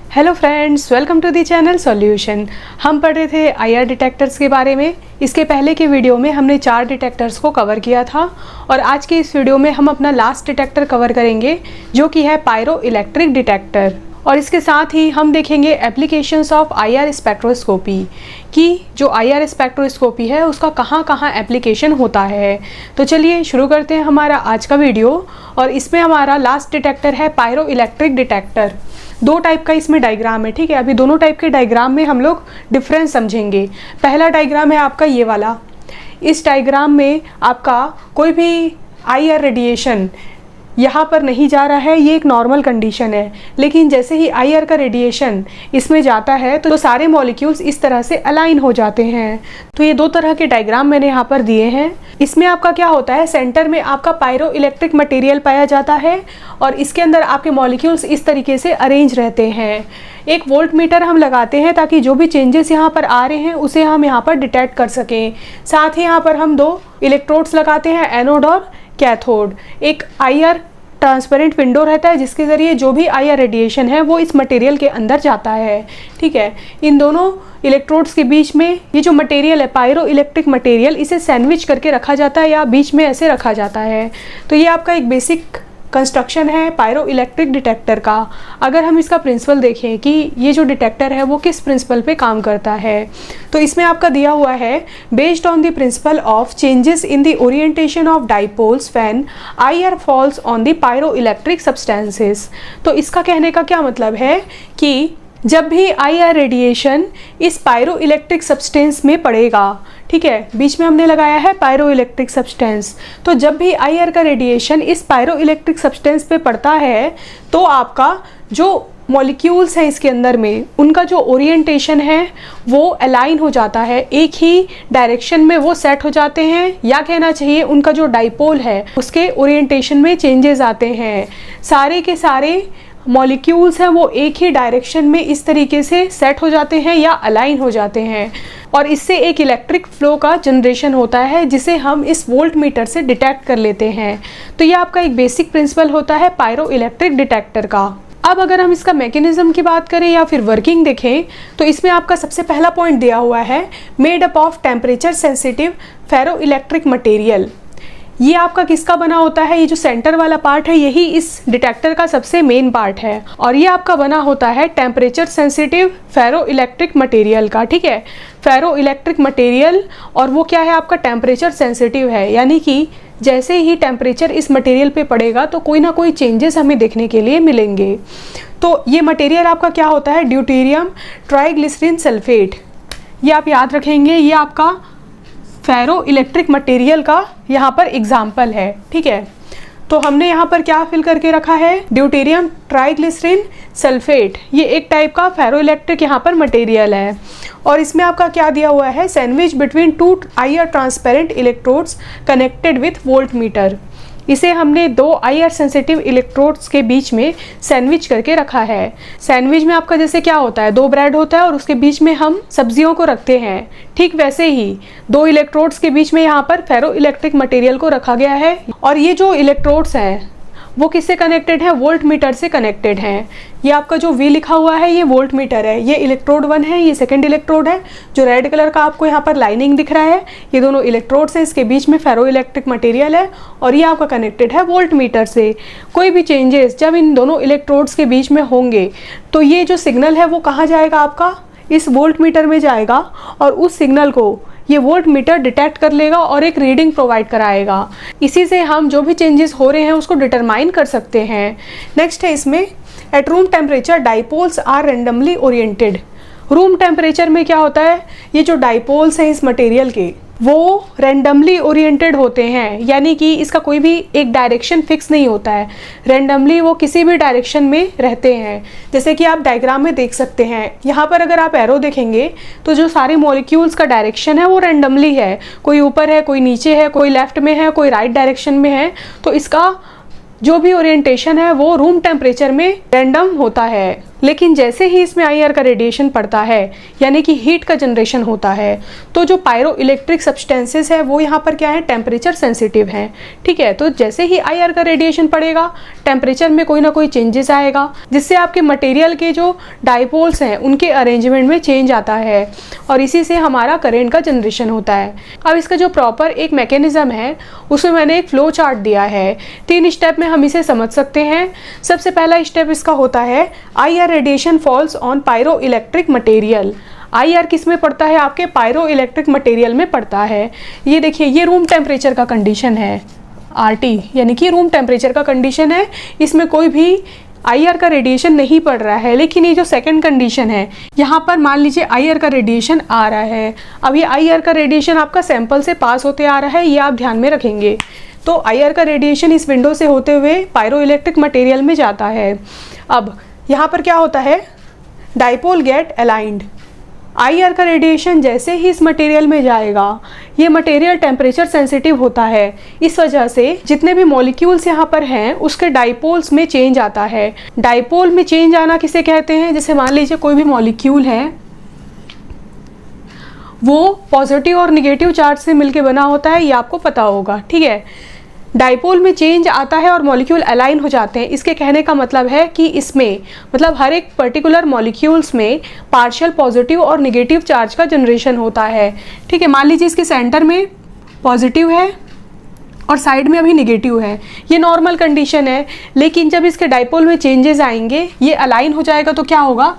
Hello friends, welcome to the channel solution. हम पढ़ रहे थे आईआर डिटेक्टर्स के बारे में। इसके पहले के वीडियो में हमने 4 डिटेक्टर्स को कवर किया था और आज के इस वीडियो में हम अपना लास्ट डिटेक्टर कवर करेंगे जो कि है पायरो इलेक्ट्रिक डिटेक्टर। और इसके साथ ही हम देखेंगे एप्लीकेशंस ऑफ आईआर स्पेक्ट्रोस्कोपी कि जो आईआर स्पेक्ट्रोस्कोपी है उसका कहाँ कहाँ एप्लीकेशन होता है। तो चलिए शुरू करते हैं हमारा आज का वीडियो। और इसमें हमारा लास्ट डिटेक्टर है पायरो इलेक्ट्रिक डिटेक्टर। 2 टाइप का इसमें डायग्राम है, ठीक है। अभी दोनों टाइप के डायग्राम में हम लोग डिफरेंस समझेंगे। पहला डायग्राम है आपका ये वाला। इस डायग्राम में आपका कोई भी आईआर रेडिएशन यहाँ पर नहीं जा रहा है, ये एक नॉर्मल कंडीशन है। लेकिन जैसे ही आईआर का रेडिएशन इसमें जाता है तो सारे मॉलिक्यूल्स इस तरह से अलाइन हो जाते हैं। तो ये 2 तरह के डायग्राम मैंने यहाँ पर दिए हैं। इसमें आपका क्या होता है, सेंटर में आपका पायरो इलेक्ट्रिक मटेरियल पाया जाता है और इसके अंदर आपके मॉलिक्यूल्स इस तरीके से अरेंज रहते हैं। एक वोल्ट मीटर हम लगाते हैं ताकि जो भी चेंजेस यहाँ पर आ रहे हैं उसे हम यहाँ पर डिटेक्ट कर सकें। साथ ही यहाँ पर हम 2 इलेक्ट्रोड्स लगाते हैं, एनोड और कैथोड। एक आईआर ट्रांसपेरेंट विंडो रहता है जिसके ज़रिए जो भी आईआर रेडिएशन है वो इस मटेरियल के अंदर जाता है, ठीक है। इन दोनों इलेक्ट्रोड्स के बीच में ये जो मटेरियल है पायरो इलेक्ट्रिक मटेरियल, इसे सैंडविच करके रखा जाता है या बीच में ऐसे रखा जाता है। तो ये आपका एक बेसिक कंस्ट्रक्शन है पायरो इलेक्ट्रिक डिटेक्टर का। अगर हम इसका प्रिंसिपल देखें कि ये जो डिटेक्टर है वो किस प्रिंसिपल पे काम करता है, तो इसमें आपका दिया हुआ है based on the principle of changes in the orientation of dipoles when IR falls on the pyroelectric substances. तो इसका कहने का क्या मतलब है कि जब भी आईआर रेडिएशन इस पायरो इलेक्ट्रिक सब्सटेंस में पड़ेगा, ठीक है, बीच में हमने लगाया है पायरो इलेक्ट्रिक सब्सटेंस, तो जब भी आईआर का रेडिएशन इस पायरो इलेक्ट्रिक सब्सटेंस पे पड़ता है तो आपका जो मॉलिक्यूल्स हैं इसके अंदर में उनका जो ओरिएंटेशन है वो अलाइन हो जाता है, एक ही डायरेक्शन में वो सेट हो जाते हैं, या कहना चाहिए उनका जो डाइपोल है उसके ओरिएंटेशन में चेंजेस आते हैं। सारे के सारे मॉलिक्यूल्स हैं वो एक ही डायरेक्शन में इस तरीके से सेट हो जाते हैं या अलाइन हो जाते हैं और इससे एक इलेक्ट्रिक फ्लो का जनरेशन होता है जिसे हम इस वोल्ट मीटर से डिटेक्ट कर लेते हैं। तो ये आपका एक बेसिक प्रिंसिपल होता है पायरो इलेक्ट्रिक डिटेक्टर का। अब अगर हम इसका मैकेनिज्म की बात करें या फिर वर्किंग देखें तो इसमें आपका सबसे पहला पॉइंट दिया हुआ है made up of temperature sensitive ferroelectric material. ये आपका किसका बना होता है, ये जो सेंटर वाला पार्ट है यही इस डिटेक्टर का सबसे मेन पार्ट है और ये आपका बना होता है temperature sensitive ferroelectric material का, ठीक है। फेरो इलेक्ट्रिक मटेरियल और वो क्या है आपका टेम्परेचर सेंसिटिव है, यानी कि जैसे ही टेम्परेचर इस मटेरियल पे पड़ेगा तो कोई ना कोई चेंजेस हमें देखने के लिए मिलेंगे। तो ये मटेरियल आपका क्या होता है, ड्यूटेरियम ट्राइग्लिसरीन सल्फेट। ये आप याद रखेंगे, ये आपका फेरो इलेक्ट्रिक मटेरियल का यहाँ पर एग्जाम्पल है, ठीक है। तो हमने यहाँ पर क्या फिल करके रखा है, ड्यूटेरियम ट्राइग्लिसरीन सल्फेट। ये एक टाइप का फेरो इलेक्ट्रिक यहाँ पर मटेरियल है और इसमें आपका क्या दिया हुआ है, sandwich between 2 IR transparent electrodes connected with volt meter. इसे हमने 2 आईआर सेंसिटिव इलेक्ट्रोड्स के बीच में सैंडविच करके रखा है। सैंडविच में आपका जैसे क्या होता है, 2 ब्रेड होता है और उसके बीच में हम सब्जियों को रखते हैं, ठीक वैसे ही 2 इलेक्ट्रोड्स के बीच में यहाँ पर फेरो इलेक्ट्रिक मटेरियल को रखा गया है। और ये जो इलेक्ट्रोड्स हैं वो किससे कनेक्टेड है, वोल्ट मीटर से कनेक्टेड हैं। ये आपका जो V लिखा हुआ है ये वोल्ट मीटर है, ये इलेक्ट्रोड 1 है, ये सेकंड इलेक्ट्रोड है। जो रेड कलर का आपको यहाँ पर लाइनिंग दिख रहा है ये दोनों इलेक्ट्रोड्स हैं, इसके बीच में फेरो इलेक्ट्रिक मटेरियल है और ये आपका कनेक्टेड है वोल्ट मीटर से। कोई भी चेंजेस जब इन दोनों इलेक्ट्रोड्स के बीच में होंगे तो ये जो सिग्नल है वो कहाँ जाएगा, आपका इस वोल्ट मीटर में जाएगा और उस सिग्नल को ये वोल्ट मीटर डिटेक्ट कर लेगा और एक रीडिंग प्रोवाइड कराएगा। इसी से हम जो भी चेंजेस हो रहे हैं उसको डिटरमाइन कर सकते हैं। नेक्स्ट है इसमें at room temperature dipoles are randomly oriented. Room temperature में क्या होता है, ये जो डाइपोल्स हैं इस मटेरियल के वो रैंडमली ओरिएंटेड होते हैं, यानी कि इसका कोई भी एक डायरेक्शन फिक्स नहीं होता है, रैंडमली वो किसी भी डायरेक्शन में रहते हैं। जैसे कि आप डायग्राम में देख सकते हैं, यहाँ पर अगर आप एरो देखेंगे तो जो सारे मॉलिक्यूल्स का डायरेक्शन है वो रैंडमली है, कोई ऊपर है, कोई नीचे है, कोई लेफ्ट में है, कोई राइट डायरेक्शन में है। तो इसका जो भी ओरिएंटेशन है वो रूम टेम्परेचर में रैंडम होता है। लेकिन जैसे ही इसमें IR का रेडिएशन पड़ता है यानी कि हीट का जनरेशन होता है, तो जो पायरो इलेक्ट्रिक सब्सटेंसेस है वो यहाँ पर क्या है, टेम्परेचर सेंसिटिव हैं। ठीक है, तो जैसे ही IR का रेडिएशन पड़ेगा टेम्परेचर में कोई ना कोई चेंजेस आएगा, जिससे आपके मटेरियल के जो डाइपोल्स हैं उनके अरेंजमेंट में चेंज आता है और इसी से हमारा करंट का जनरेशन होता है। अब इसका जो प्रॉपर एक मैकेनिज्म है उसमें मैंने एक फ्लो चार्ट दिया है। 3 स्टेप में हम इसे समझ सकते हैं। सबसे पहला स्टेप इसका होता है IR radiation falls on pyroelectric material. IR किस में पड़ता है, आपके पायरो इलेक्ट्रिक मटेरियल में पड़ता है। ये देखिए, ये रूम टेम्परेचर का कंडीशन है, RT यानी कि रूम टेम्परेचर का कंडीशन है। इसमें कोई भी IR का रेडिएशन नहीं पड़ रहा है। लेकिन ये जो सेकंड कंडीशन है, यहाँ पर मान लीजिए IR का रेडिएशन आ रहा है। अब ये IR का रेडिएशन आपका सैंपल से पास होते आ रहा है, ये आप ध्यान में रखेंगे। तो IR का रेडिएशन इस विंडो से होते हुए पायरो इलेक्ट्रिक मटेरियल में जाता है। अब यहाँ पर क्या होता है, डाइपोल गेट अलाइंड। IR का रेडिएशन जैसे ही इस मटेरियल में जाएगा, ये मटेरियल टेम्परेचर सेंसिटिव होता है। इस वजह से जितने भी मॉलिक्यूल्स यहाँ पर हैं उसके डाइपोल्स में चेंज आता है। डाइपोल में चेंज आना किसे कहते हैं, जैसे मान लीजिए कोई भी मॉलिक्यूल है वो पॉजिटिव और निगेटिव चार्ज से मिलकर बना होता है, ये आपको पता होगा। ठीक है, डाइपोल में चेंज आता है और मॉलिक्यूल अलाइन हो जाते हैं। इसके कहने का मतलब है कि इसमें मतलब हर एक पर्टिकुलर मॉलिक्यूल्स में पार्शियल पॉजिटिव और निगेटिव चार्ज का जनरेशन होता है। ठीक है, मान लीजिए इसके सेंटर में पॉजिटिव है और साइड में अभी निगेटिव है, ये नॉर्मल कंडीशन है। लेकिन जब इसके डाइपोल में चेंजेस आएंगे, ये अलाइन हो जाएगा तो क्या होगा,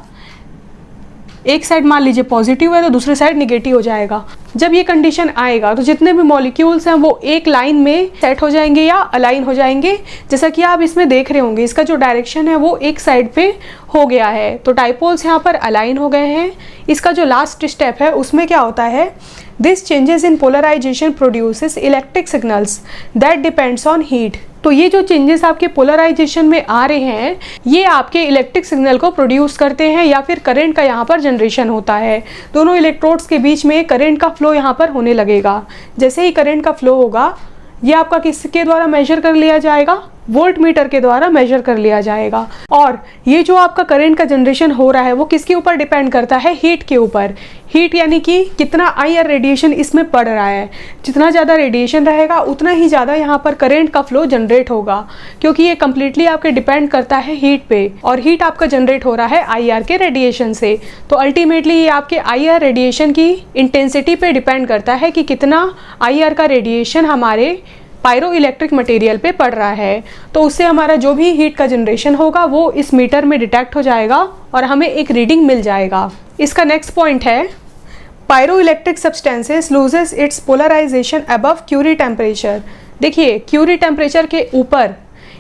एक साइड मान लीजिए पॉजिटिव है तो दूसरे साइड निगेटिव हो जाएगा। जब ये कंडीशन आएगा तो जितने भी मॉलिक्यूल्स हैं वो एक लाइन में सेट हो जाएंगे या अलाइन हो जाएंगे। जैसा कि आप इसमें देख रहे होंगे, इसका जो डायरेक्शन है वो एक साइड पे हो गया है, तो डाइपोल्स यहाँ पर अलाइन हो गए हैं। इसका जो लास्ट स्टेप है उसमें क्या होता है, this changes in polarisation produces electric signals that depends on heat. तो ये जो चेंजेस आपके पोलराइजेशन में आ रहे हैं, ये आपके इलेक्ट्रिक सिग्नल को प्रोड्यूस करते हैं या फिर करंट का यहाँ पर जनरेशन होता है। दोनों इलेक्ट्रोड्स के बीच में करंट का फ्लो यहाँ पर होने लगेगा। जैसे ही करंट का फ्लो होगा, ये आपका किसके द्वारा मेजर कर लिया जाएगा, वोल्ट मीटर के द्वारा मेजर कर लिया जाएगा। और ये जो आपका करंट का जनरेशन हो रहा है वो किसके ऊपर डिपेंड करता है, हीट के ऊपर। हीट यानी कि कितना IR रेडिएशन इसमें पड़ रहा है। जितना ज़्यादा रेडिएशन रहेगा उतना ही ज़्यादा यहाँ पर करंट का फ्लो जनरेट होगा, क्योंकि ये कम्प्लीटली आपके डिपेंड करता है हीट पे, और हीट आपका जनरेट हो रहा है IR के रेडिएशन से। तो अल्टीमेटली ये आपके IR रेडिएशन की इंटेंसिटी पे डिपेंड करता है कि कितना IR का रेडिएशन हमारे पायरो इलेक्ट्रिक मटेरियल पे पड़ रहा है। तो उससे हमारा जो भी हीट का जनरेशन होगा वो इस मीटर में डिटेक्ट हो जाएगा और हमें एक रीडिंग मिल जाएगा। इसका नेक्स्ट पॉइंट है, pyroelectric substances loses its polarisation above Curie temperature. देखिए, क्यूरी टेम्परेचर के ऊपर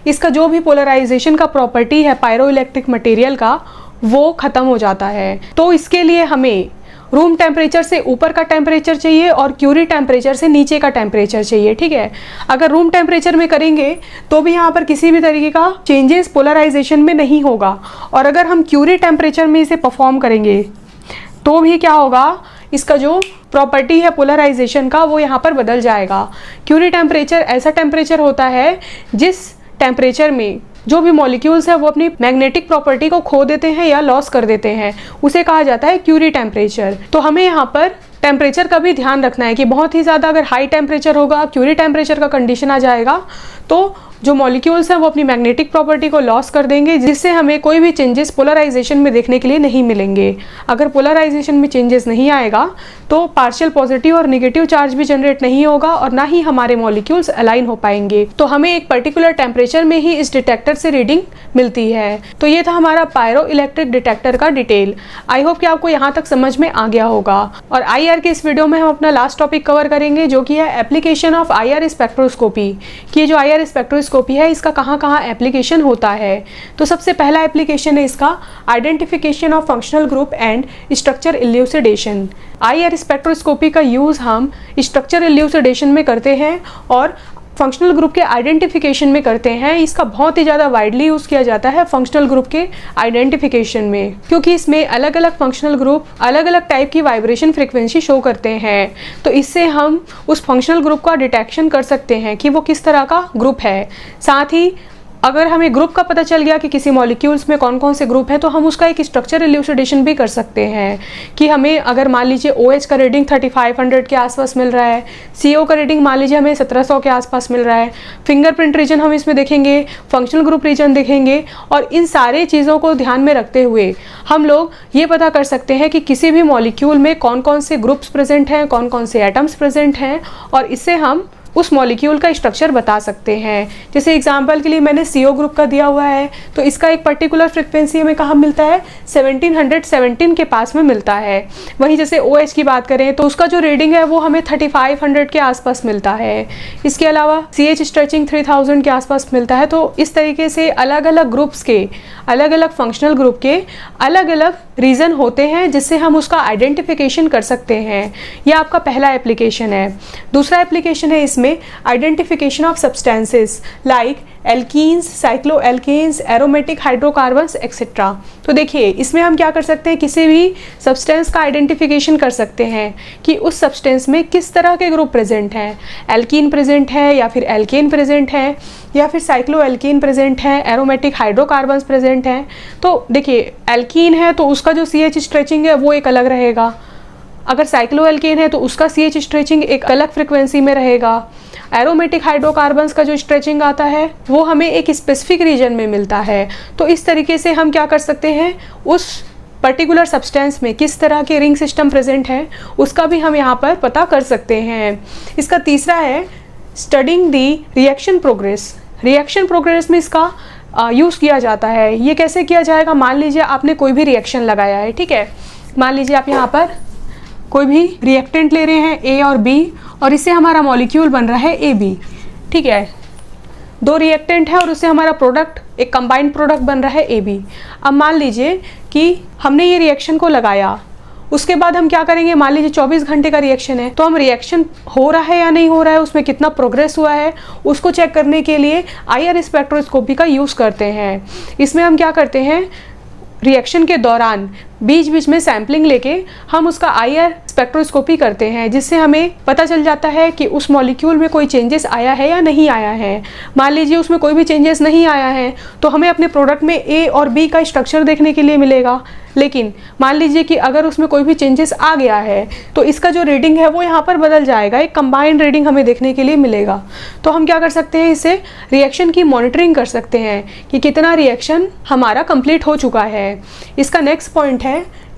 इसका जो भी पोलराइजेशन का प्रॉपर्टी है पायरो इलेक्ट्रिक मटेरियल का, वो ख़त्म हो जाता है। तो इसके लिए हमें रूम टेम्परेचर से ऊपर का टेम्परेचर चाहिए और क्यूरी टेम्परेचर से नीचे का टेम्परेचर चाहिए। ठीक है, अगर रूम टेम्परेचर में करेंगे तो भी यहाँ पर किसी भी तरीके का चेंजेस पोलराइजेशन में नहीं होगा, और अगर हम क्यूरी टेम्परेचर में इसे परफॉर्म करेंगे तो भी क्या होगा, इसका जो प्रॉपर्टी है पोलराइजेशन का वो यहाँ पर बदल जाएगा। क्यूरी टेम्परेचर ऐसा टेम्परेचर होता है जिस टेम्परेचर में जो भी मॉलिक्यूल्स है वो अपनी मैग्नेटिक प्रॉपर्टी को खो देते हैं या लॉस कर देते हैं, उसे कहा जाता है क्यूरी टेम्परेचर। तो हमें यहाँ पर टेम्परेचर का भी ध्यान रखना है कि बहुत ही ज़्यादा अगर हाई टेम्परेचर होगा, क्यूरी टेम्परेचर का कंडीशन आ जाएगा, तो जो मॉलिक्यूल्स हैं वो अपनी मैग्नेटिक प्रॉपर्टी को लॉस कर देंगे, जिससे हमें कोई भी चेंजेस पोलराइजेशन में देखने के लिए नहीं मिलेंगे। अगर पोलराइजेशन में चेंजेस नहीं आएगा तो पार्शियल पॉजिटिव और नेगेटिव चार्ज भी जनरेट नहीं होगा और ना ही हमारे मॉलिक्यूल्स अलाइन हो पाएंगे। तो हमें एक पर्टिकुलर टेम्परेचर में ही इस डिटेक्टर से रीडिंग मिलती है। तो ये था हमारा पायरो इलेक्ट्रिक डिटेक्टर का डिटेल। आई होप कि आपको यहाँ तक समझ में आ गया होगा। और IR के इस वीडियो में हम अपना लास्ट टॉपिक कवर करेंगे, जो कि है एप्लीकेशन ऑफ IR स्पेक्ट्रोस्कोपी। कि जो IR स्पेक्ट्रोस्कोपी है इसका कहाँ कहाँ एप्लीकेशन होता है। तो सबसे पहला एप्लीकेशन है इसका identification of functional group and structure elucidation. IR spectroscopy का यूज़ हम स्ट्रक्चर इल्यूसिडेशन में करते हैं और फंक्शनल ग्रुप के आइडेंटिफिकेशन में करते हैं। इसका बहुत ही ज़्यादा वाइडली यूज़ किया जाता है फंक्शनल ग्रुप के आइडेंटिफिकेशन में, क्योंकि इसमें अलग अलग फंक्शनल ग्रुप अलग अलग टाइप की वाइब्रेशन फ्रिक्वेंसी शो करते हैं। तो इससे हम उस फंक्शनल ग्रुप का डिटेक्शन कर सकते हैं कि वो किस तरह का ग्रुप है। साथ ही अगर हमें ग्रुप का पता चल गया कि किसी मॉलिक्यूल्स में कौन कौन से ग्रुप हैं, तो हम उसका एक स्ट्रक्चर इल्यूसिडेशन भी कर सकते हैं कि हमें अगर मान लीजिए OH का रीडिंग 3500 के आसपास मिल रहा है, CO का रीडिंग मान लीजिए हमें 1700 के आसपास मिल रहा है, फिंगरप्रिंट रीजन हम इसमें देखेंगे, फंक्शनल ग्रुप रीजन देखेंगे, और इन सारे चीज़ों को ध्यान में रखते हुए हम लोग ये पता कर सकते हैं कि किसी भी मॉलिक्यूल में कौन कौन से ग्रुप्स प्रेजेंट हैं, कौन कौन से एटम्स प्रेजेंट हैं, और इससे हम उस मॉलिक्यूल का स्ट्रक्चर बता सकते हैं। जैसे एग्जांपल के लिए मैंने CO ग्रुप का दिया हुआ है, तो इसका एक पर्टिकुलर फ्रिक्वेंसी हमें कहाँ मिलता है, 1717 के पास में मिलता है। वहीं जैसे OH की बात करें तो उसका जो रीडिंग है वो हमें 3500 के आसपास मिलता है। इसके अलावा CH स्ट्रेचिंग 3000 के आसपास मिलता है। तो इस तरीके से अलग अलग ग्रुप्स के, अलग अलग फंक्शनल ग्रुप के अलग अलग रीज़न होते हैं जिससे हम उसका आइडेंटिफिकेशन कर सकते हैं। यह आपका पहला एप्लीकेशन है। दूसरा एप्लीकेशन है इसमें identification of substances like alkenes, cycloalkenes, aromatic hydrocarbons etcetera. तो देखिए इसमें हम क्या कर सकते हैं, किसी भी सब्सटेंस का आइडेंटिफिकेशन कर सकते हैं कि उस सब्सटेंस में किस तरह के ग्रुप प्रेजेंट हैं, एल्कीन प्रेजेंट है या फिर एल्केन प्रेजेंट है या फिर साइक्लोएल्केन प्रेजेंट है, एरोमेटिक हाइड्रोकार्बन्स प्रेजेंट हैं। तो देखिए एल्कीन है तो उसका जो CH स्ट्रेचिंग है वो एक अलग रहेगा, अगर साइक्लोएल्केन है तो उसका CH स्ट्रेचिंग एक अलग फ्रिक्वेंसी में रहेगा। एरोमेटिक हाइड्रोकार्बन्स का जो स्ट्रेचिंग आता है वो हमें एक स्पेसिफिक रीजन में मिलता है। तो इस तरीके से हम क्या कर सकते हैं, उस पर्टिकुलर सब्सटेंस में किस तरह के रिंग सिस्टम प्रेजेंट है उसका भी हम यहाँ पर पता कर सकते हैं। इसका तीसरा है स्टडिंग दी रिएक्शन प्रोग्रेस। रिएक्शन प्रोग्रेस में इसका यूज़ किया जाता है। ये कैसे किया जाएगा, मान लीजिए आपने कोई भी रिएक्शन लगाया है, ठीक है, मान लीजिए आप यहाँ पर कोई भी रिएक्टेंट ले रहे हैं A और B, और इससे हमारा मॉलिक्यूल बन रहा है AB, ठीक है। दो रिएक्टेंट है और उससे हमारा प्रोडक्ट, एक कंबाइंड प्रोडक्ट बन रहा है AB। अब मान लीजिए कि हमने ये रिएक्शन को लगाया, उसके बाद हम क्या करेंगे, मान लीजिए 24 घंटे का रिएक्शन है, तो हम रिएक्शन हो रहा है या नहीं हो रहा है, उसमें कितना प्रोग्रेस हुआ है, उसको चेक करने के लिए IR स्पेक्ट्रोस्कोपी का यूज़ करते हैं। इसमें हम क्या करते हैं, रिएक्शन के दौरान बीच बीच में सैम्पलिंग लेके हम उसका IR स्पेक्ट्रोस्कोपी करते हैं, जिससे हमें पता चल जाता है कि उस मॉलिक्यूल में कोई चेंजेस आया है या नहीं आया है। मान लीजिए उसमें कोई भी चेंजेस नहीं आया है तो हमें अपने प्रोडक्ट में A और B का स्ट्रक्चर देखने के लिए मिलेगा, लेकिन मान लीजिए कि अगर उसमें कोई भी चेंजेस आ गया है तो इसका जो रीडिंग है वो यहाँ पर बदल जाएगा, एक कंबाइंड रीडिंग हमें देखने के लिए मिलेगा। तो हम क्या कर सकते हैं, इससे रिएक्शन की मॉनिटरिंग कर सकते हैं कि कितना रिएक्शन हमारा कंप्लीट हो चुका है। इसका नेक्स्ट पॉइंट है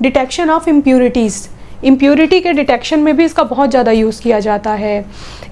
डिटेक्शन ऑफ इम्प्यूरिटीज़। इम्प्यूरिटी के डिटेक्शन में भी इसका बहुत ज़्यादा यूज़ किया जाता है।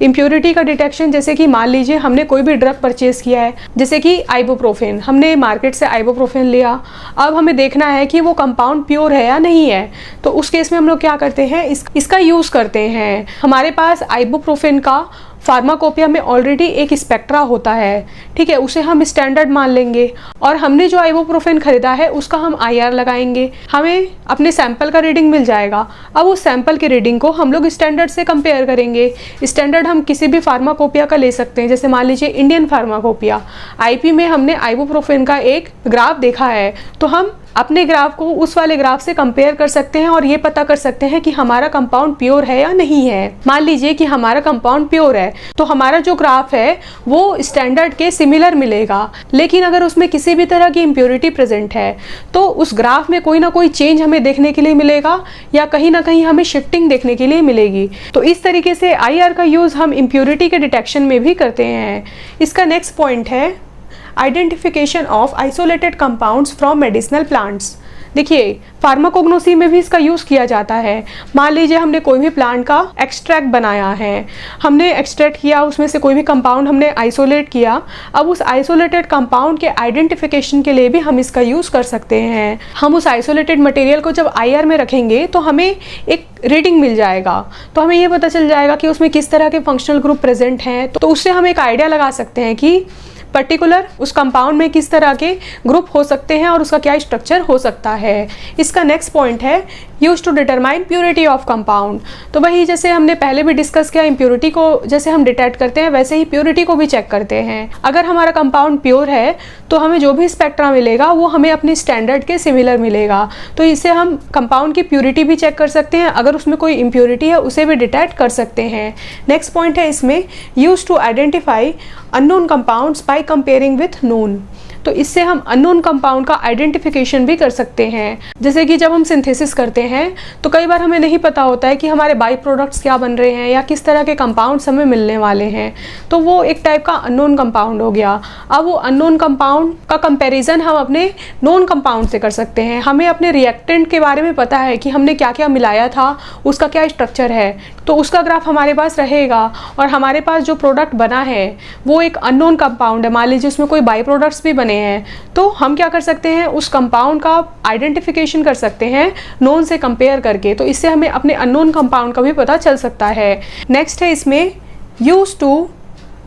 इम्प्यूरिटी का डिटेक्शन, जैसे कि मान लीजिए हमने कोई भी ड्रग परचेज़ किया है, जैसे कि आइबुप्रोफेन, हमने मार्केट से आइबुप्रोफेन लिया, अब हमें देखना है कि वो कंपाउंड प्योर है या नहीं है। तो उस केस में हम लोग क्या करते हैं, इसका यूज़ करते हैं। हमारे पास आइबुप्रोफेन का फार्माकोपिया में ऑलरेडी एक स्पेक्ट्रा होता है, ठीक है, उसे हम स्टैंडर्ड मान लेंगे, और हमने जो आइबुप्रोफेन खरीदा है उसका हम IR लगाएंगे, हमें अपने सैंपल का रीडिंग मिल जाएगा। अब उस सैंपल के रीडिंग को हम लोग स्टैंडर्ड से कंपेयर करेंगे। स्टैंडर्ड हम किसी भी फार्माकोपिया का ले सकते हैं, जैसे मान लीजिए इंडियन फार्माकोपिया, IP में हमने आइबुप्रोफेन का एक ग्राफ देखा है, तो हम अपने ग्राफ को उस वाले ग्राफ से कंपेयर कर सकते हैं और ये पता कर सकते हैं कि हमारा कंपाउंड प्योर है या नहीं है। मान लीजिए कि हमारा कंपाउंड प्योर है तो हमारा जो ग्राफ है वो स्टैंडर्ड के सिमिलर मिलेगा, लेकिन अगर उसमें किसी भी तरह की इम्प्योरिटी प्रेजेंट है तो उस ग्राफ में कोई ना कोई चेंज हमें देखने के लिए मिलेगा या कहीं ना कहीं हमें शिफ्टिंग देखने के लिए मिलेगी। तो इस तरीके से IR का यूज़ हम इम्प्योरिटी के डिटेक्शन में भी करते हैं। इसका नेक्स्ट पॉइंट है identification of isolated compounds from medicinal plants. देखिए फार्माकोग्नोसी में भी इसका यूज़ किया जाता है। मान लीजिए हमने कोई भी प्लांट का एक्सट्रैक्ट बनाया है, हमने एक्सट्रैक्ट किया, उसमें से कोई भी कंपाउंड हमने आइसोलेट किया, अब उस आइसोलेटेड कंपाउंड के आइडेंटिफिकेशन के लिए भी हम इसका यूज़ कर सकते हैं। हम उस आइसोलेटेड मटेरियल को जब IR में रखेंगे तो हमें एक रीडिंग मिल जाएगा, तो हमें ये पता चल जाएगा कि उसमें किस तरह के फंक्शनल ग्रुप प्रेजेंट हैं। तो उससे हम एक आइडिया लगा सकते हैं कि पर्टिकुलर उस कंपाउंड में किस तरह के ग्रुप हो सकते हैं और उसका क्या स्ट्रक्चर हो सकता है। इसका नेक्स्ट पॉइंट है use to determine purity of compound. तो वही जैसे हमने पहले भी डिस्कस किया, इम्प्योरिटी को जैसे हम डिटेक्ट करते हैं वैसे ही प्योरिटी को भी चेक करते हैं। अगर हमारा कंपाउंड प्योर है तो हमें जो भी स्पेक्ट्रा मिलेगा वो हमें अपनी स्टैंडर्ड के सिमिलर मिलेगा। तो इससे हम कंपाउंड की प्योरिटी भी चेक कर सकते हैं, अगर उसमें कोई इम्प्योरिटी है उसे भी डिटेक्ट कर सकते हैं। नेक्स्ट पॉइंट है इसमें, use to identify unknown compounds by comparing with known. तो इससे हम अननोन कंपाउंड का आइडेंटिफिकेशन भी कर सकते हैं। जैसे कि जब हम सिंथेसिस करते हैं तो कई बार हमें नहीं पता होता है कि हमारे बाई प्रोडक्ट्स क्या बन रहे हैं या किस तरह के कंपाउंड्स हमें मिलने वाले हैं, तो वो एक टाइप का अननोन कंपाउंड हो गया। अब वो अननोन कंपाउंड का कंपैरिजन हम अपने नोन कंपाउंड से कर सकते हैं। हमें अपने रिएक्टेंट के बारे में पता है कि हमने क्या क्या मिलाया था, उसका क्या स्ट्रक्चर है, तो उसका ग्राफ हमारे पास रहेगा। और हमारे पास जो प्रोडक्ट बना है वो एक अननोन कंपाउंड है, मान लीजिए उसमें कोई बाई प्रोडक्ट्स भी बने हैं, तो हम क्या कर सकते हैं, उस कंपाउंड का आइडेंटिफिकेशन कर सकते हैं नोन से कंपेयर करके। तो इससे हमें अपने अननोन कंपाउंड का भी पता चल सकता है। नेक्स्ट है इसमें, use to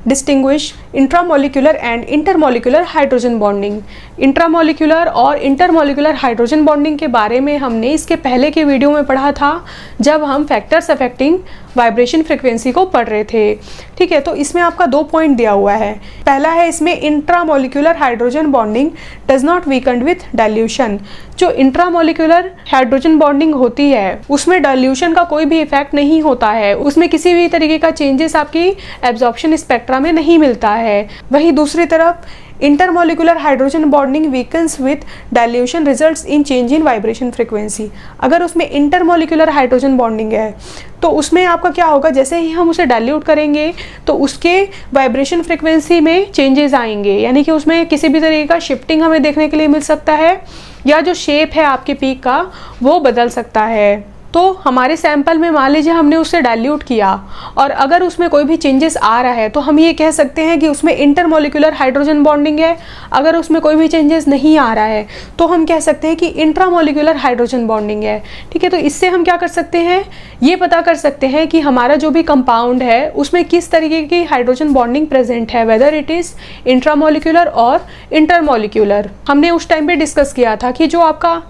distinguish intramolecular and intermolecular hydrogen bonding. Intramolecular और इंटरमोलिकुलर हाइड्रोजन बॉन्डिंग के बारे में हमने इसके पहले के वीडियो में पढ़ा था जब हम फैक्टर्स अफेक्टिंग वाइब्रेशन फ्रिक्वेंसी को पढ़ रहे थे। ठीक है, तो इसमें आपका 2 पॉइंट दिया हुआ है। पहला है इसमें, intramolecular hydrogen bonding does not weaken with dilution. जो इंट्रामोलिकुलर हाइड्रोजन बॉन्डिंग होती है उसमें डाइल्यूशन का कोई भी इफेक्ट नहीं होता है, उसमें किसी भी तरीके का चेंजेस आपकी एब्जॉर्प्शन स्पेक्ट्रा में नहीं मिलता है। वहीं दूसरी तरफ intermolecular hydrogen bonding weakens with dilution results in change in vibration frequency. अगर उसमें इंटरमोलिकुलर हाइड्रोजन बॉन्डिंग है तो उसमें आपका क्या होगा, जैसे ही हम उसे डाइल्यूट करेंगे तो उसके वाइब्रेशन फ्रिक्वेंसी में चेंजेस आएंगे, यानी कि उसमें किसी भी तरीके का शिफ्टिंग हमें देखने के लिए मिल सकता है, या जो शेप है आपके पीक का वो बदल सकता है। तो हमारे सैंपल में मान लीजिए हमने उसे डाइल्यूट किया और अगर उसमें कोई भी चेंजेस आ रहा है तो हम ये कह सकते हैं कि उसमें इंटरमोलिकुलर हाइड्रोजन बॉन्डिंग है। अगर उसमें कोई भी चेंजेस नहीं आ रहा है तो हम कह सकते हैं कि इंट्रामोलिकुलर हाइड्रोजन बॉन्डिंग है। ठीक है, तो इससे हम क्या कर सकते हैं, ये पता कर सकते हैं कि हमारा जो भी कंपाउंड है उसमें किस तरीके की हाइड्रोजन बॉन्डिंग प्रेजेंट है, वेदर इट इज़ इंट्रामोलिकुलर और इंटरमोलिकुलर। हमने उस टाइम पे डिस्कस किया था कि जो आपका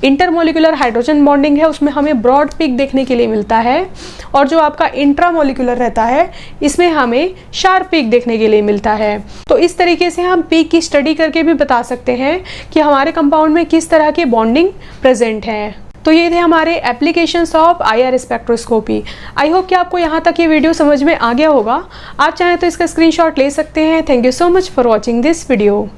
इंटरमोलिकुलर हाइड्रोजन बॉन्डिंग है उसमें हमें ब्रॉड पीक देखने के लिए मिलता है, और जो आपका इंट्रामोलिकुलर रहता है इसमें हमें शार्प पीक देखने के लिए मिलता है। तो इस तरीके से हम पीक की स्टडी करके भी बता सकते हैं कि हमारे कंपाउंड में किस तरह के बॉन्डिंग प्रेजेंट है। तो ये थे हमारे applications of IR spectroscopy. I hope कि आपको यहाँ तक ये वीडियो समझ में आ गया होगा। आप चाहें तो इसका स्क्रीनशॉट ले सकते हैं। Thank you so much for watching this video.